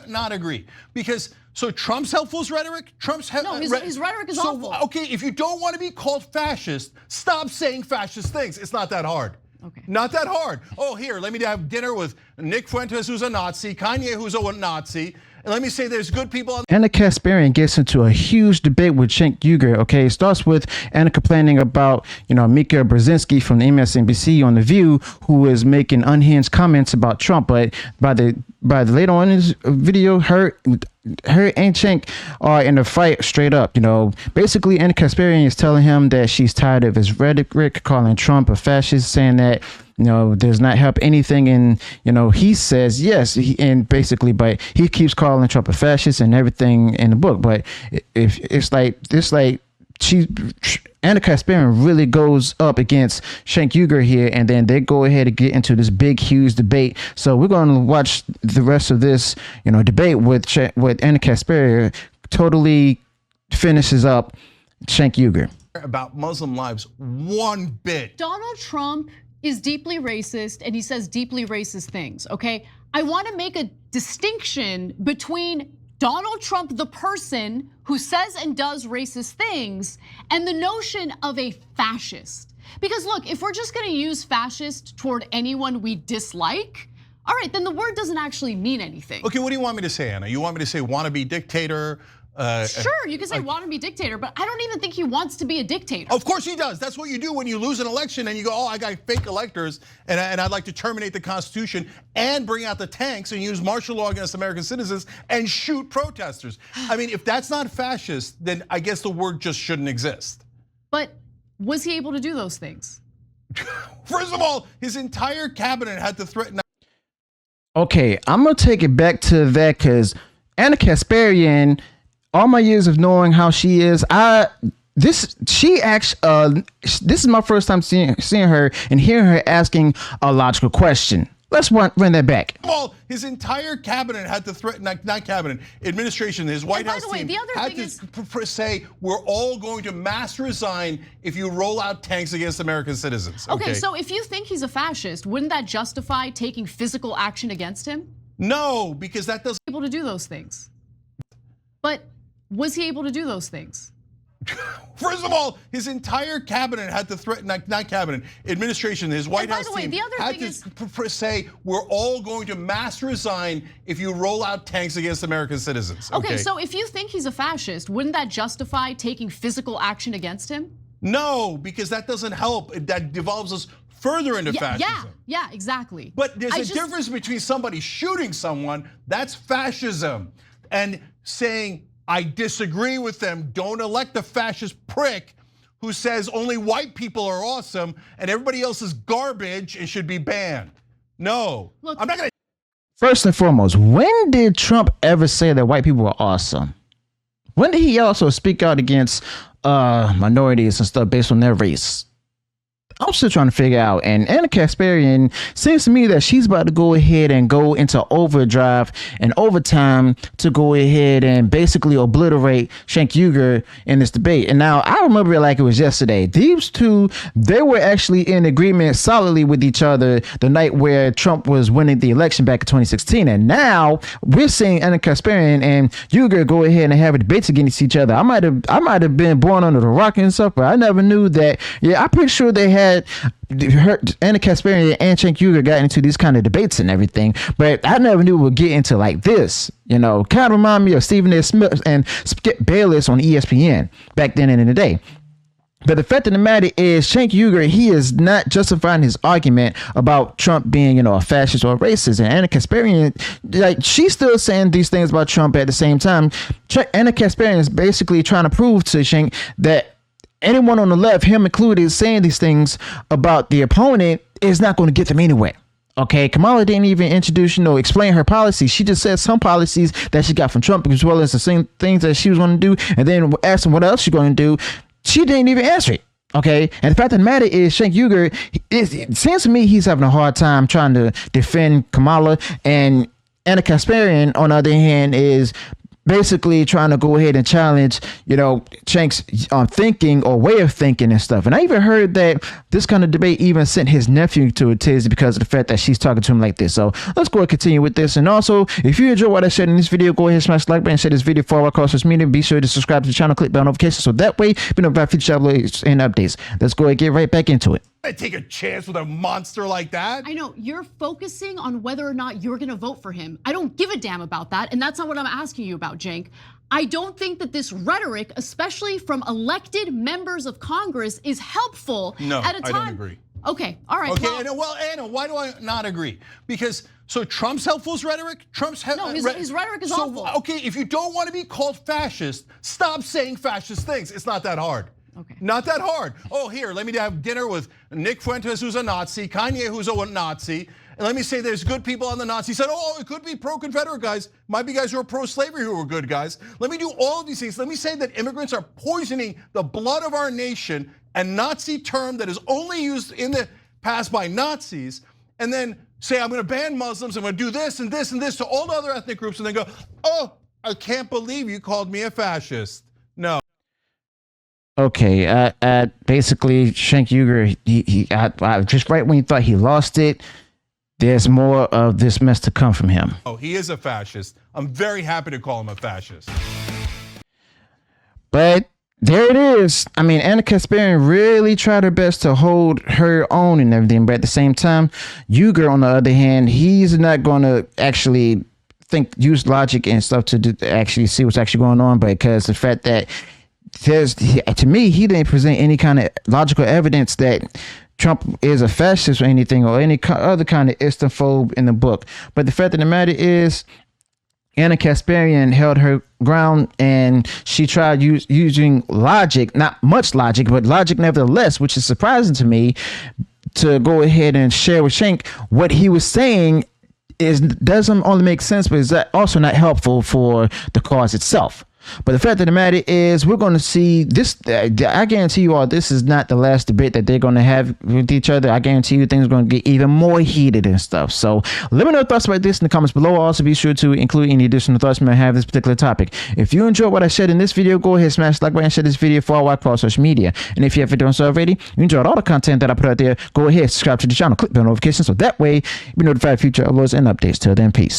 not agree because so Trump's helpful is rhetoric. No, his rhetoric is awful. Okay, if you don't want to be called fascist, stop saying fascist things. It's not that hard. Okay. Not that hard. Oh, here, let me have dinner with Nick Fuentes, who's a Nazi, Kanye, who's a Nazi. And let me say there's good people. Ana Kasparian gets into a huge debate with Cenk Uygur. Okay, it starts with Ana complaining about, Mika Brzezinski from the MSNBC on The View, who is making unhinged comments about Trump. But by the later on in this video, her and Cenk are in a fight straight up. Basically Ana Kasparian is telling him that she's tired of his rhetoric, calling Trump a fascist, saying that does not help anything. And, he says, yes, but he keeps calling Trump a fascist and everything in the book. But if it's like Ana Kasparian really goes up against Cenk Uygur here, and then they go ahead and get into this big, huge debate. So we're going to watch the rest of this, debate with Ana Kasparian totally finishes up Cenk Uygur. About Muslim lives one bit. Donald Trump is deeply racist and he says deeply racist things, okay? I want to make a distinction between Donald Trump, the person who says and does racist things, and the notion of a fascist. Because look, if we're just gonna use fascist toward anyone we dislike, all right, then the word doesn't actually mean anything. Okay, what do you want me to say, Anna? You want me to say wannabe dictator? Sure, you can say wannabe dictator, but I don't even think he wants to be a dictator. Of course he does. That's what you do when you lose an election and you go, oh, I got fake electors and I'd like to terminate the Constitution and bring out the tanks and use martial law against American citizens and shoot protesters. I mean, if that's not fascist, then I guess the word just shouldn't exist. But was he able to do those things? First of all, his entire cabinet had to threaten. Okay, I'm gonna take it back to that because Ana Kasparian, all my years of knowing how she is, this is my first time seeing her and hearing her asking a logical question. Let's run that back. Well, his entire cabinet had to threaten, not cabinet, administration, his White House team had to say, we're all going to mass resign if you roll out tanks against American citizens. Okay, so if you think he's a fascist, wouldn't that justify taking physical action against him? No, because that doesn't. Able to do those things. But was he able to do those things? First of all, his entire cabinet had to threaten, not cabinet, administration, his White House team had to say, we're all going to mass resign if you roll out tanks against American citizens. Okay, so if you think he's a fascist, wouldn't that justify taking physical action against him? No, because that doesn't help. That devolves us further into fascism. Yeah, exactly. But there's a difference between somebody shooting someone, that's fascism, and saying, I disagree with them. Don't elect a fascist prick who says only white people are awesome and everybody else is garbage and should be banned. No, look, I'm not gonna. First and foremost, when did Trump ever say that white people are awesome? When did he also speak out against minorities and stuff based on their race? I'm still trying to figure out. And Ana Kasparian seems to me that she's about to go ahead and go into overdrive and overtime to go ahead and basically obliterate Cenk Uygur in this debate. And now I remember it like it was yesterday. These two, they were actually in agreement solidly with each other the night where Trump was winning the election back in 2016. And now we're seeing Ana Kasparian and Uygur go ahead and have debates against each other. I might have been born under the rock and stuff, but I never knew that. Yeah, I'm pretty sure they had Ana Kasparian and Cenk Uygur got into these kind of debates and everything, but I never knew we would get into like this. Kind of remind me of Stephen A. Smith and Skip Bayless on ESPN back then and in the day. But the fact of the matter is, Cenk Uygur, he is not justifying his argument about Trump being, a fascist or a racist. And Ana Kasparian, she's still saying these things about Trump at the same time. Ana Kasparian is basically trying to prove to Cenk that anyone on the left, him included, saying these things about the opponent is not going to get them anyway. Okay, Kamala didn't even introduce, explain her policies. She just said some policies that she got from Trump, as well as the same things that she was going to do. And then asked him what else she's going to do. She didn't even answer it. Okay, and the fact of the matter is, Cenk Uygur, it seems to me he's having a hard time trying to defend Kamala, and Ana Kasparian, on the other hand, is basically trying to go ahead and challenge, Cenk's thinking or way of thinking and stuff. And I even heard that this kind of debate even sent his nephew to a tizzy because of the fact that she's talking to him like this. So let's go and continue with this. And also, if you enjoy what I said in this video, go ahead and smash the like button, share this video far across social media. Be sure to subscribe to the channel, click bell notifications, so that way you know about future uploads and updates. Let's go and get right back into it. I take a chance with a monster like that. I know, you're focusing on whether or not you're gonna vote for him. I don't give a damn about that, and that's not what I'm asking you about, Cenk. I don't think that this rhetoric, especially from elected members of Congress, is helpful at a time. I don't agree. Okay, all right. Okay, Anna, why do I not agree? Because, so Trump's helpful rhetoric? No, his rhetoric is awful. Okay, if you don't want to be called fascist, stop saying fascist things. It's not that hard. Okay. Not that hard. Oh, here, let me have dinner with Nick Fuentes, who's a Nazi, Kanye, who's a Nazi, and let me say there's good people on the Nazi side. Oh, it could be pro-Confederate guys. Might be guys who are pro-slavery who are good guys. Let me do all of these things. Let me say that immigrants are poisoning the blood of our nation, a Nazi term that is only used in the past by Nazis, and then say I'm gonna ban Muslims, I'm gonna do this and this and this to all the other ethnic groups, and then go, oh, I can't believe you called me a fascist. No. Okay, basically, Cenk Uygur, he just right when he thought he lost it, there's more of this mess to come from him. Oh, he is a fascist. I'm very happy to call him a fascist. But there it is. I mean, Ana Kasparian really tried her best to hold her own and everything, but at the same time, Uygur, on the other hand, he's not going to actually use logic and stuff to actually see what's actually going on, because the fact that to me, he didn't present any kind of logical evidence that Trump is a fascist or anything, or any other kind of Islamophobe in the book. But the fact of the matter is, Ana Kasparian held her ground, and she tried using logic, not much logic, but logic nevertheless, which is surprising to me, to go ahead and share with Cenk what he was saying doesn't only make sense, but is also not helpful for the cause itself. But the fact of the matter is, we're going to see this. I guarantee you all, this is not the last debate that they're going to have with each other. I guarantee you things are going to get even more heated and stuff. So let me know your thoughts about this in the comments below. Also, be sure to include any additional thoughts you may have this particular topic. If you enjoyed what I said in this video, go ahead, smash the like button, share this video far across social media. And if you haven't done so already, you enjoyed all the content that I put out there, go ahead, subscribe to the channel, click the notifications, so that way you'll be notified of future uploads and updates. Till then, peace.